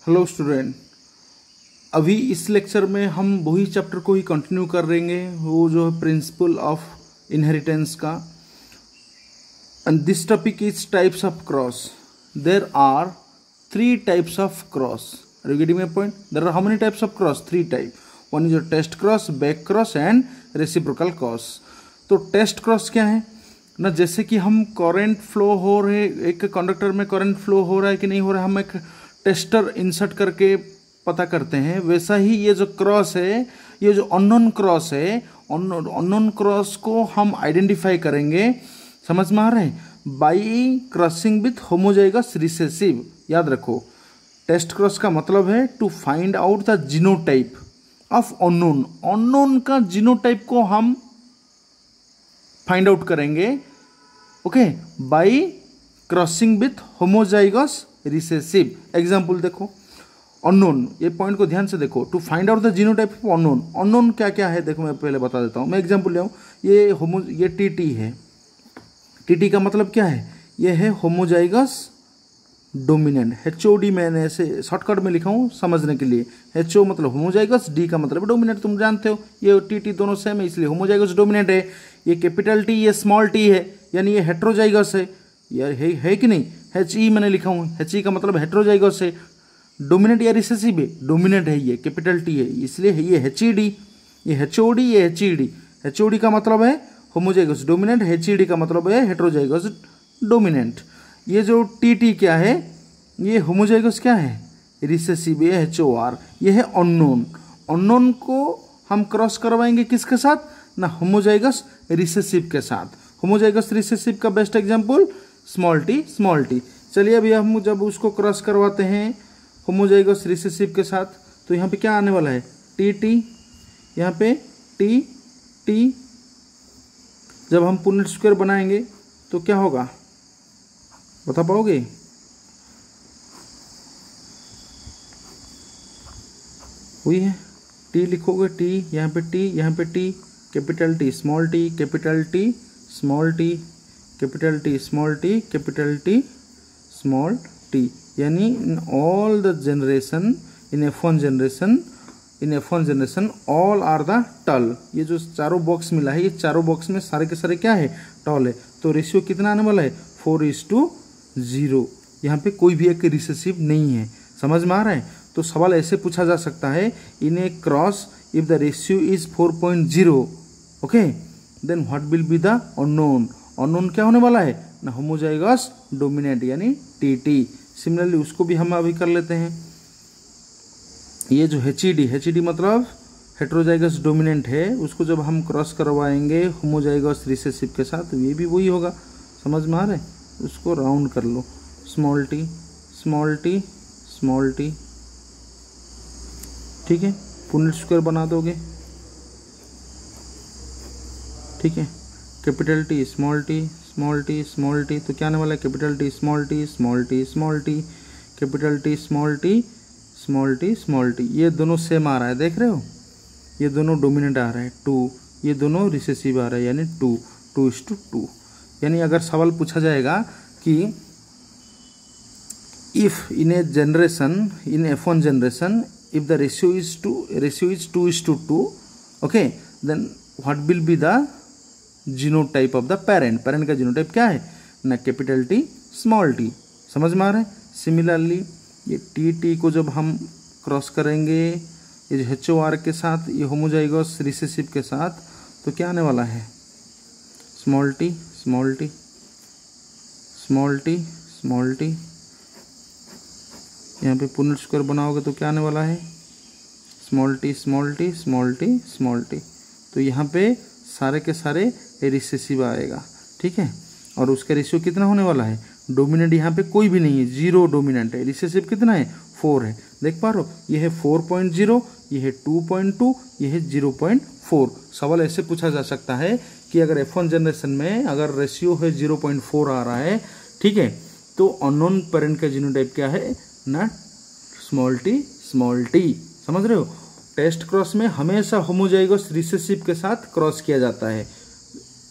Hello student, अभी इस lecture में हम वही चैप्टर को ही कंटिन्यू कर रहेंगे, वो जो है प्रिंसिपल ऑफ इनहेरिटेंस का। And this topic is types of cross. There are 3 types of cross. Are you getting my point? There are how many types of cross? 3 type. One is test cross, back cross and reciprocal cross. तो test cross क्या है ना, जैसे कि हम current flow हो रहे, एक कंडक्टर में करंट फ्लो हो रहा है कि नहीं हो रहा है, हम एक टेस्टर इंसर्ट करके पता करते हैं। वैसा ही ये जो क्रॉस है, ये जो अननोन क्रॉस है, अननोन क्रॉस को हम आइडेंटिफाई करेंगे, समझ में आ रहा है, by crossing with homozygous recessive. याद रखो, टेस्ट क्रॉस का मतलब है to find out the genotype of unknown. Unknown का जीनोटाइप को हम फाइंड आउट करेंगे, okay, by crossing with homozygous recessive. Example देखो, अननोन, ये पॉइंट को ध्यान से देखो। To find out the genotype of unknown, unknown क्या क्या है देखो, मैं पहले बता देता हूँ। मैं एग्जाम्पल ले आऊँ, ये टीटी है। टीटी का मतलब क्या है? ये है होमोजाइगस डोमिनेंट। HOD मैंने ऐसे शॉर्टकट में लिखा हूँ समझने के लिए। HO मतलब होमोजाइगस, D का मतलब डोमिनेंट, तुम जानते हो। ये TT दोनों सेम है, इसलिए होमोजाइगस डोमिनेंट है। ये कैपिटल T, ये स्मॉल t है, यानी ये हेट्रोजाइगस है। यार है कि नहीं? HE मैंने लिखा हूँ, HE का मतलब हेट्रोजाइगस है। डोमिनेंट या रिसेसिव है? डोमिनेंट है, ये कैपिटल T है, इसलिए ये HED, ये HOD, ये HED। HOD का मतलब है होमोजाइगस डोमिनेंट, HED का मतलब है हेट्रोजाइगस डोमिनेंट। ये जो TT क्या है, ये होमोजाइगस क्या है? रिसेसिव, ये HOR। ये है अननोन। अननोन को हम क्रॉस करवाएंगे किसके साथ? ना होमोजाइगस रिसेसिव के साथ। होमोजाइगस रिसेसिव का बेस्ट एग्जांपल स्मॉल t। चलिए अभी हम जब उसको क्रॉस करवाते हैं होमोजाइगस रिसेसिव के साथ, तो यहाँ पे क्या आने वाला है? TT, यहाँ पे TT। जब हम पुनेट स्क्वायर बनाएंगे तो क्या होगा, बता पाओगे? वही है, T लिखोगे, T यहाँ पे T, यहाँ पे T, capital T small t, capital T small t, capital T small t, capital T small t। यानी in all the generation, in F1 generation all are the tall. ये जो चारों box मिला है, ये चारों बॉक्स में सारे के सारे क्या है? टल है। तो रेशियो कितना आने वाला है? 4:0। यहाँ पे कोई भी एक रिसेसिव नहीं है, समझ में आ रहा है? तो सवाल ऐसे पूछा जा सकता है, in a cross if the ratio is 4.0, okay, then what will be the unknown. Unknown क्या होने वाला है? ना होमोजाइगस डोमिनेंट, यानी TT। सिमिलरली उसको भी हम अभी कर लेते हैं। ये जो HED मतलब हेट्रोजाइगस डोमिनेंट है, उसको जब हम क्रॉस करवाएंगे होमोजाइगस रिसेसिव के साथ, तो ये भी वही होगा, समझ में आ रहा है? उसको राउंड कर लो, small t small t small t, ठीक है, पुनेट स्क्वायर बना दोगे, ठीक है, capital T small t small t small t, तो क्या आने वाला है? Capital T small t small t small t, capital T small t small t small t। ये दोनों सेम आ रहा है, देख रहे हो? ये दोनों डोमिनेंट आ रहा है 2, ये दोनों रिसेसिव आ रहा है, यानी 2:2। यानी अगर सवाल पूछा जाएगा कि if in A generation, in F1 generation, if the ratio is 2:2, okay, then what will be the genotype of the parent? parent का जीनोटाइप क्या है? ना कैपिटल T स्मॉल t, समझ में आ रहा है? सिमिलरली ये TT को जब हम क्रॉस करेंगे ये जो HOR के साथ, ये होमोजाइगस रिसेसिव के साथ, तो क्या आने वाला है? Small t small t small t small t। यहाँ पे पुनेट स्क्वायर बनाओगे तो क्या आने वाला है? Small t small t small t small t। तो यहाँ पे सारे के सारे रिसेसिव आएगा, ठीक है। और उसका रेशियो कितना होने वाला है? डोमिनेंट यहाँ पे कोई भी नहीं है, 0 डोमिनेंट है। रिसेसिव कितना है? 4 है, देख पा रहे हो? ये है 4.0, ये है 2.2, ये है 0.4। सवाल ऐसे पूछा जा सकता है कि अगर F1 जनरेशन में अगर रेशियो है 0.4 आ रहा है, ठीक है, तो अननोन पेरेंट का जीनोटाइप क्या है? ना स्मॉल t, समझ रहे हो? टेस्ट क्रॉस में हमेशा होमोजाइगस रिसेसिव के साथ क्रॉस किया जाता है,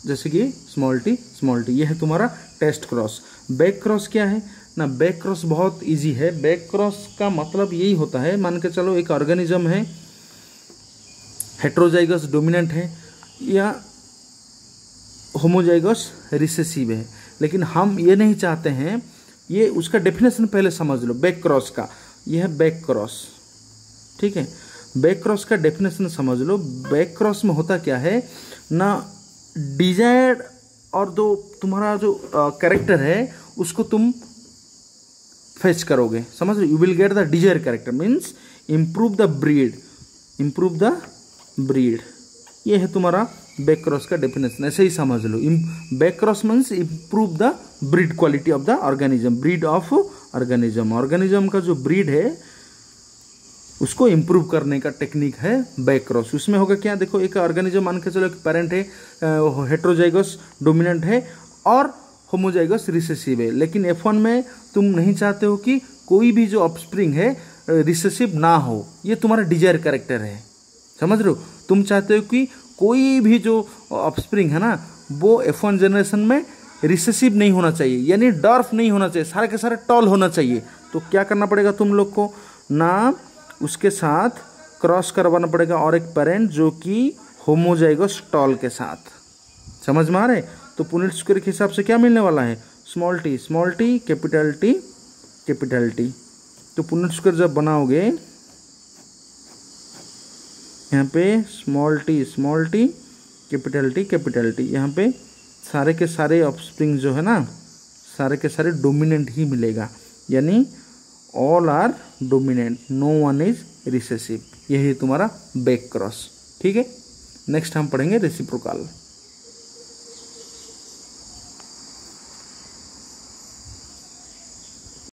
जैसे कि स्मॉल t, ये है तुम्हारा टेस्ट क्रॉस। बैक क्रॉस क्या है? ना बैक क्रॉस बहुत इजी है। बैक क्रॉस का मतलब यही होता है, मान के चलो एक ऑर्गेनिज्म है, हेट्रोजाइगस डोमिनेंट है या होमोजाइगस रिसेसिव है, लेकिन हम ये नहीं चाहते हैं। ये उसका डेफिनेशन पहले समझ लो बैक क्रॉस का। यह है बैक क्रॉस, ठीक है। बैक क्रॉस का डेफिनेशन समझ लो। बैक क्रॉस में होता क्या है ना, डिजायर्ड और जो तुम्हारा जो कैरेक्टर है उसको तुम फेच करोगे, समझ लो। You will get the desire character, means improve the breed, improve the breed. ये है तुम्हारा बैक क्रॉस का डेफिनेशन, ऐसे ही समझ लो। Back cross means improve the breed quality of the organism, breed of organism. Organism का जो ब्रीड है उसको इम्प्रूव करने का टेक्निक है बैक क्रॉस। उसमें होगा क्या, देखो एक ऑर्गेनिज्म मान के चलो एक पेरेंट है, हेट्रोजाइगस डोमिनेंट है और होमोजाइगस रिसेसिव है, लेकिन F1 में तुम नहीं चाहते हो कि कोई भी जो ऑफस्प्रिंग है रिसेसिव ना हो। ये तुम्हारा डिजायर कैरेक्टर है, समझ रहे हो। तुम चाहते हो कि कोई भी जो ऑफस्प्रिंग है ना वो F1 जनरेशन में रिसेसिव नहीं होना चाहिए, यानी डॉर्फ नहीं होना चाहिए, सारे के सारे टॉल होना चाहिए। तो क्या करना पड़ेगा तुम लोग को ना, उसके साथ क्रॉस करवाना पड़ेगा और एक पेरेंट जो कि होमोजाइगस टॉल के साथ। समझ में आ रहे। तो पुनेट स्क्वायर के हिसाब से क्या मिलने वाला है, small T capital T capital T. तो पुनेट स्क्वायर जब बनाओगे यहाँ पे स्मॉल टी कैपिटल टी, यहाँ पे सारे के सारे ऑफस्प्रिंग जो है ना, सारे के सारे डोमिनेंट ही मिलेगा, यानी all are dominant, no one is recessive. यही तुम्हारा बैक क्रॉस, ठीक है। नेक्स्ट हम पढ़ेंगे रेसिप्रोकल।